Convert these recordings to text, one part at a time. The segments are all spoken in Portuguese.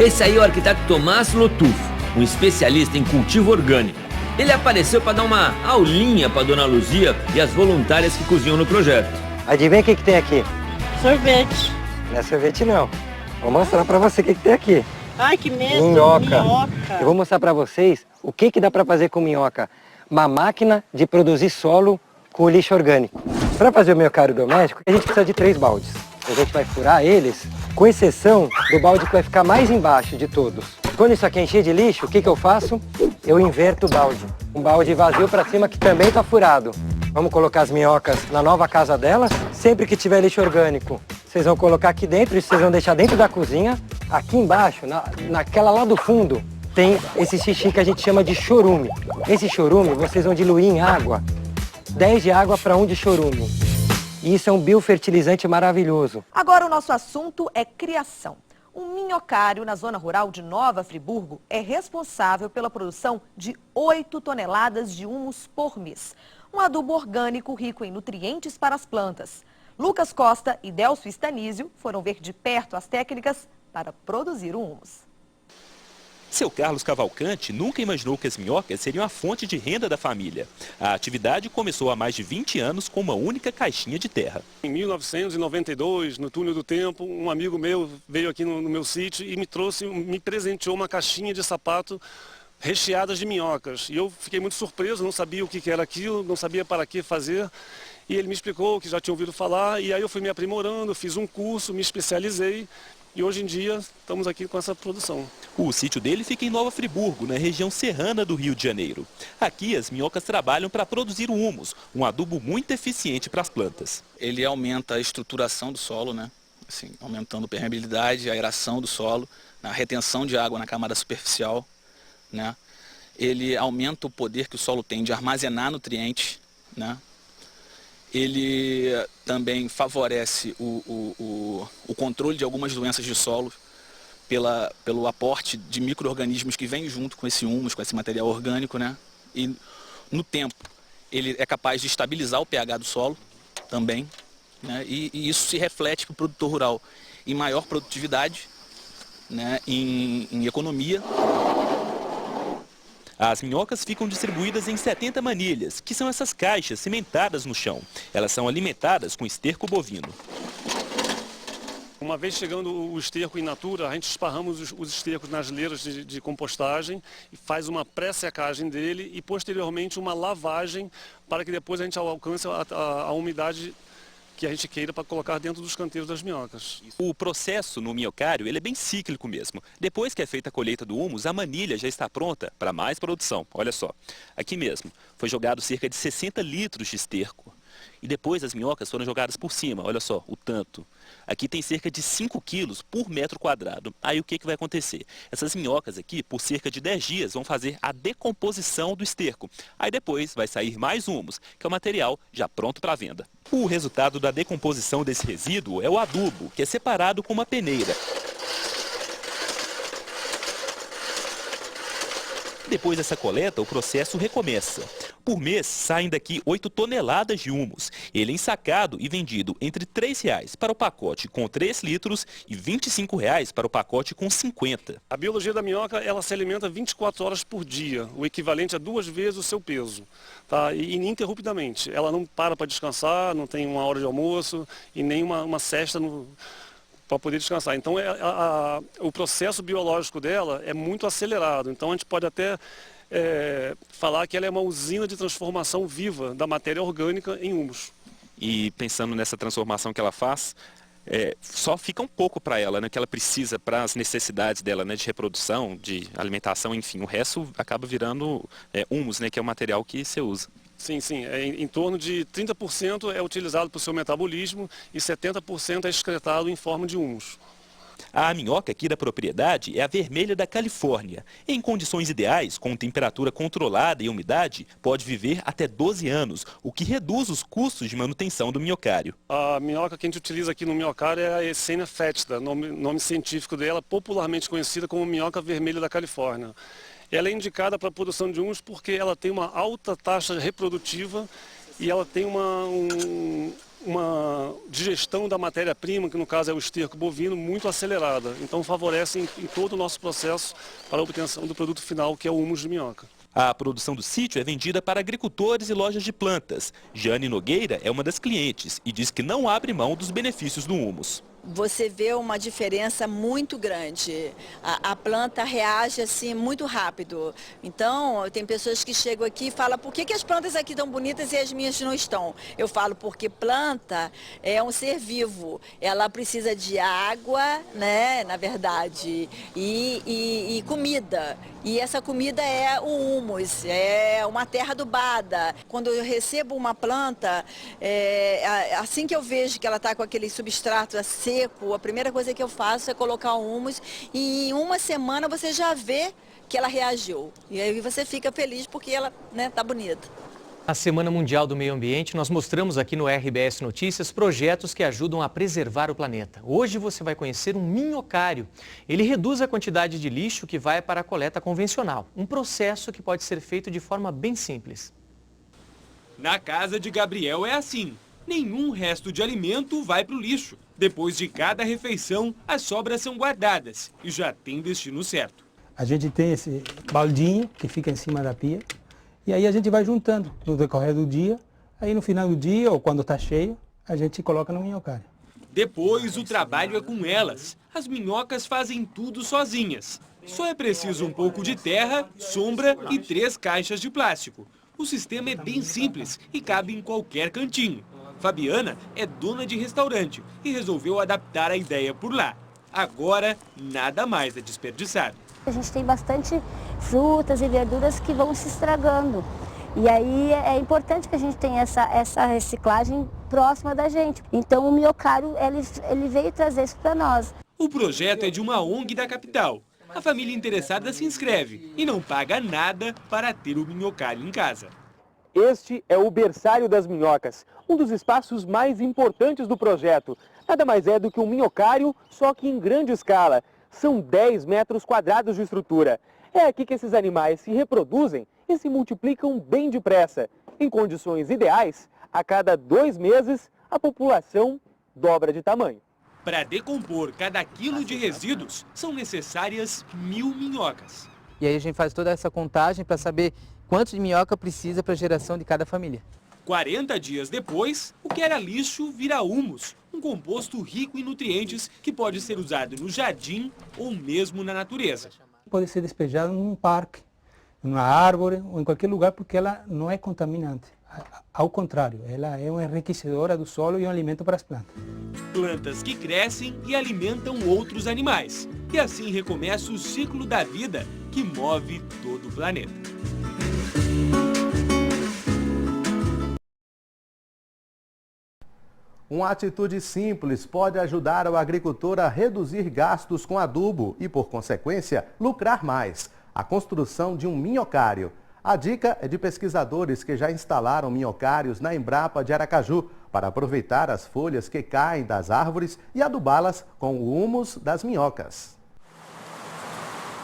Esse aí é o arquiteto Tomás Lotufo, um especialista em cultivo orgânico. Ele apareceu para dar uma aulinha para Dona Luzia e as voluntárias que cozinham no projeto. Adivinha o que tem aqui? Sorvete. Não é sorvete não. Vou mostrar para você o que tem aqui. Ai, que medo. Minhoca. Eu vou mostrar para vocês o que dá para fazer com minhoca. Uma máquina de produzir solo com lixo orgânico. Para fazer o minhocário doméstico, a gente precisa de 3 baldes. A gente vai furar eles, com exceção do balde que vai ficar mais embaixo de todos. Quando isso aqui é encher de lixo, o que eu faço? Eu inverto o balde. Um balde vazio para cima que também está furado. Vamos colocar as minhocas na nova casa delas. Sempre que tiver lixo orgânico, vocês vão colocar aqui dentro, isso vocês vão deixar dentro da cozinha. Aqui embaixo, naquela lá do fundo, tem esse xixi que a gente chama de chorume. Esse chorume vocês vão diluir em água. 10 de água para 1 de chorume. E isso é um biofertilizante maravilhoso. Agora o nosso assunto é criação. Um minhocário na zona rural de Nova Friburgo é responsável pela produção de 8 toneladas de humus por mês. Um adubo orgânico rico em nutrientes para as plantas. Lucas Costa e Delcio Stanísio foram ver de perto as técnicas para produzir o humus. Seu Carlos Cavalcante nunca imaginou que as minhocas seriam a fonte de renda da família. A atividade começou há mais de 20 anos com uma única caixinha de terra. Em 1992, no túnel do tempo, um amigo meu veio aqui no meu sítio e me presenteou uma caixinha de sapato recheadas de minhocas. E eu fiquei muito surpreso, não sabia o que era aquilo, não sabia para que fazer. E ele me explicou que já tinha ouvido falar, e aí eu fui me aprimorando, fiz um curso, me especializei. E hoje em dia estamos aqui com essa produção. O sítio dele fica em Nova Friburgo, na região serrana do Rio de Janeiro. Aqui as minhocas trabalham para produzir o humus, um adubo muito eficiente para as plantas. Ele aumenta a estruturação do solo, né? Assim, aumentando a permeabilidade, a aeração do solo, a retenção de água na camada superficial, né? Ele aumenta o poder que o solo tem de armazenar nutrientes, né? Ele também favorece o controle de algumas doenças de solo pelo aporte de micro-organismos que vem junto com esse humus, com esse material orgânico, né? E no tempo ele é capaz de estabilizar o pH do solo também, né? E isso se reflete para o produtor rural em maior produtividade, né? Em economia. As minhocas ficam distribuídas em 70 manilhas, que são essas caixas cimentadas no chão. Elas são alimentadas com esterco bovino. Uma vez chegando o esterco in natura, a gente esparramos os estercos nas leiras de compostagem e faz uma pré-secagem dele e posteriormente uma lavagem para que depois a gente alcance a umidade que a gente queira para colocar dentro dos canteiros das minhocas. O processo no minhocário ele é bem cíclico mesmo. Depois que é feita a colheita do humus, a manilha já está pronta para mais produção. Olha só, aqui mesmo foi jogado cerca de 60 litros de esterco. E depois as minhocas foram jogadas por cima, olha só, o tanto. Aqui tem cerca de 5 quilos por metro quadrado. Aí o que vai acontecer? Essas minhocas aqui, por cerca de 10 dias, vão fazer a decomposição do esterco. Aí depois vai sair mais humus, que é o material já pronto para venda. O resultado da decomposição desse resíduo é o adubo, que é separado com uma peneira. Depois dessa coleta, o processo recomeça. Por mês, saem daqui 8 toneladas de humus. Ele é ensacado e vendido entre R$ 3,00 para o pacote com 3 litros e R$ 25,00 para o pacote com 50. A biologia da minhoca, ela se alimenta 24 horas por dia, o equivalente a 2 vezes o seu peso, tá? E ininterruptamente. Ela não para descansar, não tem uma hora de almoço e nem uma cesta para poder descansar. Então o processo biológico dela é muito acelerado. Então a gente pode até falar que ela é uma usina de transformação viva da matéria orgânica em humus. E pensando nessa transformação que ela faz, só fica um pouco para ela, né, que ela precisa para as necessidades dela, né, de reprodução, de alimentação, enfim. O resto acaba virando humus, né, que é o material que você usa. Sim, sim. Em torno de 30% é utilizado para o seu metabolismo e 70% é excretado em forma de humus. A minhoca aqui da propriedade é a vermelha da Califórnia. Em condições ideais, com temperatura controlada e umidade, pode viver até 12 anos, o que reduz os custos de manutenção do minhocário. A minhoca que a gente utiliza aqui no minhocário é a Essenia fétida, nome científico dela, popularmente conhecida como minhoca vermelha da Califórnia. Ela é indicada para a produção de humus porque ela tem uma alta taxa reprodutiva e ela tem uma digestão da matéria-prima, que no caso é o esterco bovino, muito acelerada. Então favorece em todo o nosso processo para a obtenção do produto final, que é o humus de minhoca. A produção do sítio é vendida para agricultores e lojas de plantas. Jane Nogueira é uma das clientes e diz que não abre mão dos benefícios do humus. Você vê uma diferença muito grande. A planta reage assim muito rápido. Então, tem pessoas que chegam aqui e falam: por que as plantas aqui estão bonitas e as minhas não estão? Eu falo: porque planta é um ser vivo. Ela precisa de água, né, na verdade, e comida. E essa comida é o humus, é uma terra adubada. Quando eu recebo uma planta, assim que eu vejo que ela está com aquele substrato seco, a primeira coisa que eu faço é colocar o humus e em uma semana você já vê que ela reagiu. E aí você fica feliz porque ela, né, tá bonita. Na Semana Mundial do Meio Ambiente, nós mostramos aqui no RBS Notícias projetos que ajudam a preservar o planeta. Hoje você vai conhecer um minhocário. Ele reduz a quantidade de lixo que vai para a coleta convencional. Um processo que pode ser feito de forma bem simples. Na casa de Gabriel é assim. Nenhum resto de alimento vai para o lixo. Depois de cada refeição, as sobras são guardadas e já tem destino certo. A gente tem esse baldinho que fica em cima da pia. E aí a gente vai juntando no decorrer do dia. Aí no final do dia, ou quando está cheio, a gente coloca no minhocário. Depois o trabalho é com elas. As minhocas fazem tudo sozinhas. Só é preciso um pouco de terra, sombra e 3 caixas de plástico. O sistema é bem simples e cabe em qualquer cantinho. Fabiana é dona de restaurante e resolveu adaptar a ideia por lá. Agora, nada mais é desperdiçado. A gente tem bastante frutas e verduras que vão se estragando. E aí é importante que a gente tenha essa reciclagem próxima da gente. Então o minhocário, ele veio trazer isso para nós. O projeto é de uma ONG da capital. A família interessada se inscreve e não paga nada para ter o minhocário em casa. Este é o berçário das minhocas, um dos espaços mais importantes do projeto. Nada mais é do que um minhocário, só que em grande escala. São 10 metros quadrados de estrutura. É aqui que esses animais se reproduzem e se multiplicam bem depressa. Em condições ideais, a cada 2 meses, a população dobra de tamanho. Para decompor cada quilo de resíduos, são necessárias 1000 minhocas. E aí a gente faz toda essa contagem para saber quanto de minhoca precisa para a geração de cada família. 40 dias depois, o que era lixo vira humus, um composto rico em nutrientes que pode ser usado no jardim ou mesmo na natureza. Pode ser despejado num parque, numa árvore ou em qualquer lugar porque ela não é contaminante. Ao contrário, ela é uma enriquecedora do solo e um alimento para as plantas. Plantas que crescem e alimentam outros animais. E assim recomeça o ciclo da vida que move todo o planeta. Uma atitude simples pode ajudar o agricultor a reduzir gastos com adubo e, por consequência, lucrar mais. A construção de um minhocário. A dica é de pesquisadores que já instalaram minhocários na Embrapa de Aracaju para aproveitar as folhas que caem das árvores e adubá-las com o humus das minhocas.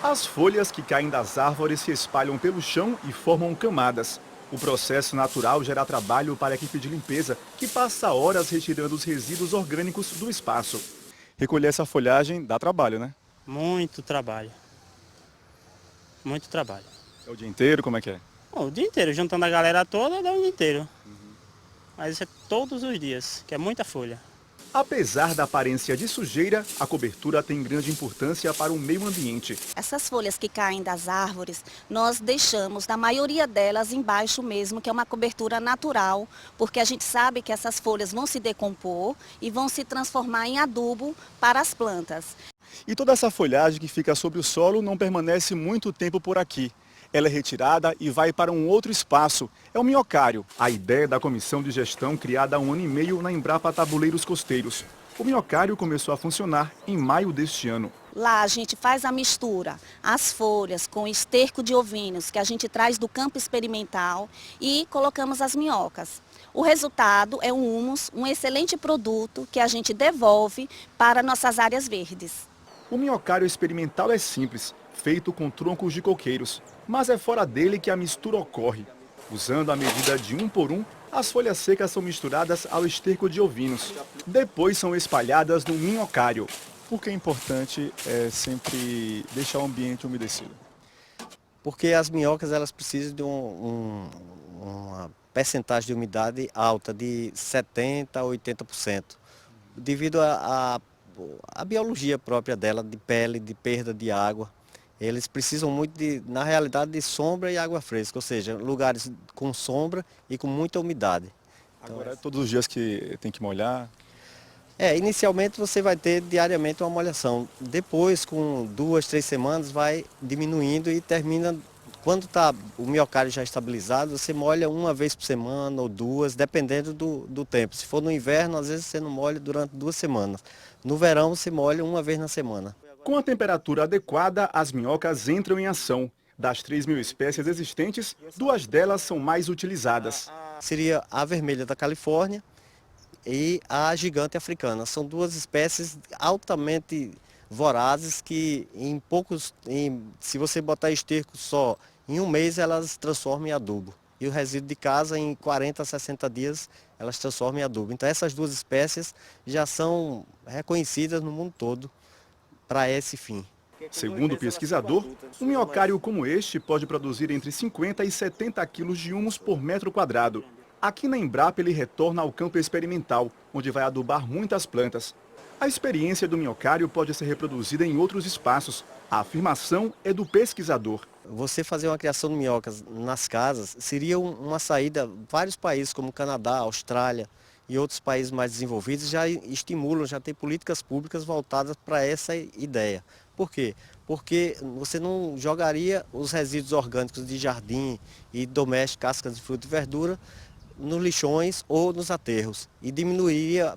As folhas que caem das árvores se espalham pelo chão e formam camadas. O processo natural gera trabalho para a equipe de limpeza, que passa horas retirando os resíduos orgânicos do espaço. Recolher essa folhagem dá trabalho, né? Muito trabalho. Muito trabalho. É o dia inteiro? Como é que é? O dia inteiro, juntando a galera toda, dá o dia inteiro. Mas isso é todos os dias, que é muita folha. Apesar da aparência de sujeira, a cobertura tem grande importância para o meio ambiente. Essas folhas que caem das árvores, nós deixamos, na maioria delas, embaixo mesmo, que é uma cobertura natural, porque a gente sabe que essas folhas vão se decompor e vão se transformar em adubo para as plantas. E toda essa folhagem que fica sobre o solo não permanece muito tempo por aqui. Ela é retirada e vai para um outro espaço. É o minhocário. A ideia é da comissão de gestão criada há 1 ano e meio na Embrapa Tabuleiros Costeiros. O minhocário começou a funcionar em maio deste ano. Lá a gente faz a mistura, as folhas com esterco de ovinos, que a gente traz do campo experimental, e colocamos as minhocas. O resultado é um humus, um excelente produto que a gente devolve para nossas áreas verdes. O minhocário experimental é simples, feito com troncos de coqueiros. Mas é fora dele que a mistura ocorre. Usando a medida de 1 por 1, as folhas secas são misturadas ao esterco de ovinos. Depois são espalhadas no minhocário. Por que é importante sempre deixar o ambiente umedecido? Porque as minhocas elas precisam de uma percentagem de umidade alta, de 70% a 80%, devido à biologia própria dela, de pele, de perda de água. Eles precisam muito, na realidade, de sombra e água fresca, ou seja, lugares com sombra e com muita umidade. Agora, todos os dias que tem que molhar? Inicialmente você vai ter diariamente uma molhação. Depois, com 2, 3 semanas, vai diminuindo e termina, quando o minhocário já estabilizado, você molha 1 vez por semana ou 2, dependendo do tempo. Se for no inverno, às vezes você não molha durante 2 semanas. No verão, você molha 1 vez na semana. Com a temperatura adequada, as minhocas entram em ação. Das 3.000 espécies existentes, 2 delas são mais utilizadas. Seria a vermelha da Califórnia e a gigante africana. São 2 espécies altamente vorazes que se você botar esterco só em 1 mês, elas se transformam em adubo. E o resíduo de casa, em 40 a 60 dias, elas se transformam em adubo. Então essas 2 espécies já são reconhecidas no mundo todo para esse fim. Segundo o pesquisador, um minhocário como este pode produzir entre 50 e 70 quilos de humus por metro quadrado. Aqui na Embrapa ele retorna ao campo experimental, onde vai adubar muitas plantas. A experiência do minhocário pode ser reproduzida em outros espaços. A afirmação é do pesquisador. Você fazer uma criação de minhocas nas casas seria uma saída. Vários países como Canadá, Austrália e outros países mais desenvolvidos já estimulam, já tem políticas públicas voltadas para essa ideia. Por quê? Porque você não jogaria os resíduos orgânicos de jardim e doméstico, cascas de fruta e verdura, nos lixões ou nos aterros. E diminuiria,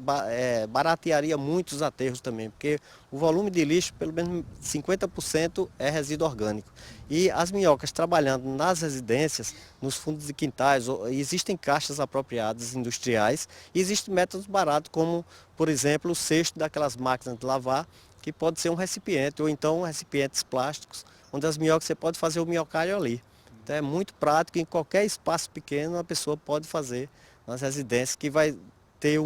baratearia muito os aterros também, porque o volume de lixo, pelo menos 50% é resíduo orgânico. E as minhocas trabalhando nas residências, nos fundos de quintais, existem caixas apropriadas industriais e existem métodos baratos, como, por exemplo, o cesto daquelas máquinas de lavar, que pode ser um recipiente, ou então recipientes plásticos, onde as minhocas você pode fazer o minhocário ali. Então é muito prático, em qualquer espaço pequeno a pessoa pode fazer nas residências, que vai ter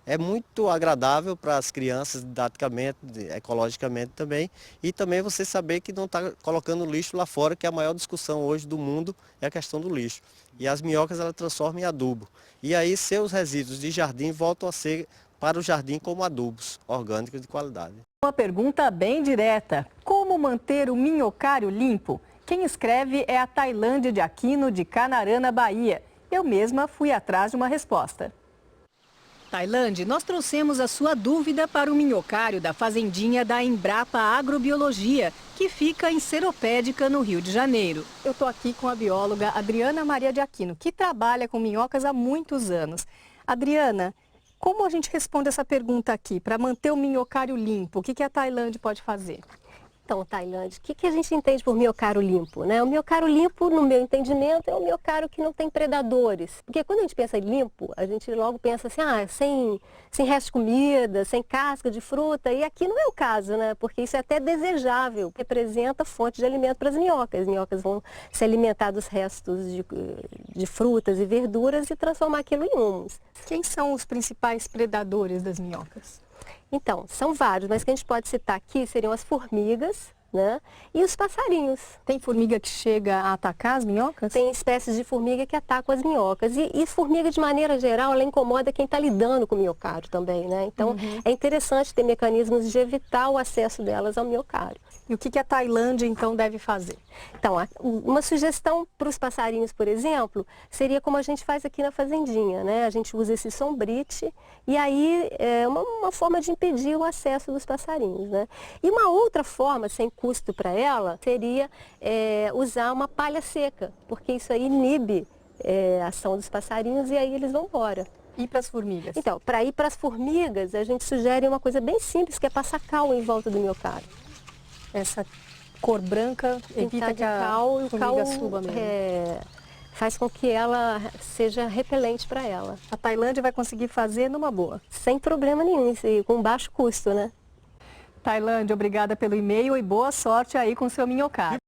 é muito agradável para as crianças, didaticamente, ecologicamente também, e também você saber que não está colocando lixo lá fora, que a maior discussão hoje do mundo é a questão do lixo. E as minhocas elas transformam em adubo. E aí seus resíduos de jardim voltam a ser para o jardim como adubos orgânicos de qualidade. Uma pergunta bem direta: como manter o minhocário limpo? Quem escreve é a Tailândia de Aquino, de Canarana, Bahia. Eu mesma fui atrás de uma resposta. Tailândia, nós trouxemos a sua dúvida para o minhocário da fazendinha da Embrapa Agrobiologia, que fica em Seropédica, no Rio de Janeiro. Eu estou aqui com a bióloga Adriana Maria de Aquino, que trabalha com minhocas há muitos anos. Adriana, como a gente responde essa pergunta aqui, para manter o minhocário limpo? O que a Tailândia pode fazer? Então, Tailândia, o que a gente entende por minhocário limpo, né? O minhocário limpo, no meu entendimento, é um minhocário que não tem predadores. Porque quando a gente pensa em limpo, a gente logo pensa assim, sem resto de comida, sem casca de fruta. E aqui não é o caso, né? Porque isso é até desejável. Representa fonte de alimento para as minhocas. As minhocas vão se alimentar dos restos de frutas e verduras e transformar aquilo em humus. Quem são os principais predadores das minhocas? Então, são vários, mas que a gente pode citar aqui seriam as formigas, né? E os passarinhos. Tem formiga que chega a atacar as minhocas? Tem espécies de formiga que atacam as minhocas. E formiga, de maneira geral, ela incomoda quem está lidando com o minhocário também, né? Então, é interessante ter mecanismos de evitar o acesso delas ao minhocário. E o que a Tailândia, então, deve fazer? Então, uma sugestão para os passarinhos, por exemplo, seria como a gente faz aqui na fazendinha, né? A gente usa esse sombrite e aí é uma forma de impedir o acesso dos passarinhos, né? E uma outra forma, sem custo para ela, seria usar uma palha seca, porque isso aí inibe a ação dos passarinhos e aí eles vão embora. E para as formigas? Então, para ir para as formigas, a gente sugere uma coisa bem simples, que é passar cal em volta do minhocário. Essa cor branca evita que a formiga suba mesmo. Faz com que ela seja repelente para ela. A Tailândia vai conseguir fazer numa boa? Sem problema nenhum, com baixo custo, né? Tailândia, obrigada pelo e-mail e boa sorte aí com o seu minhocário.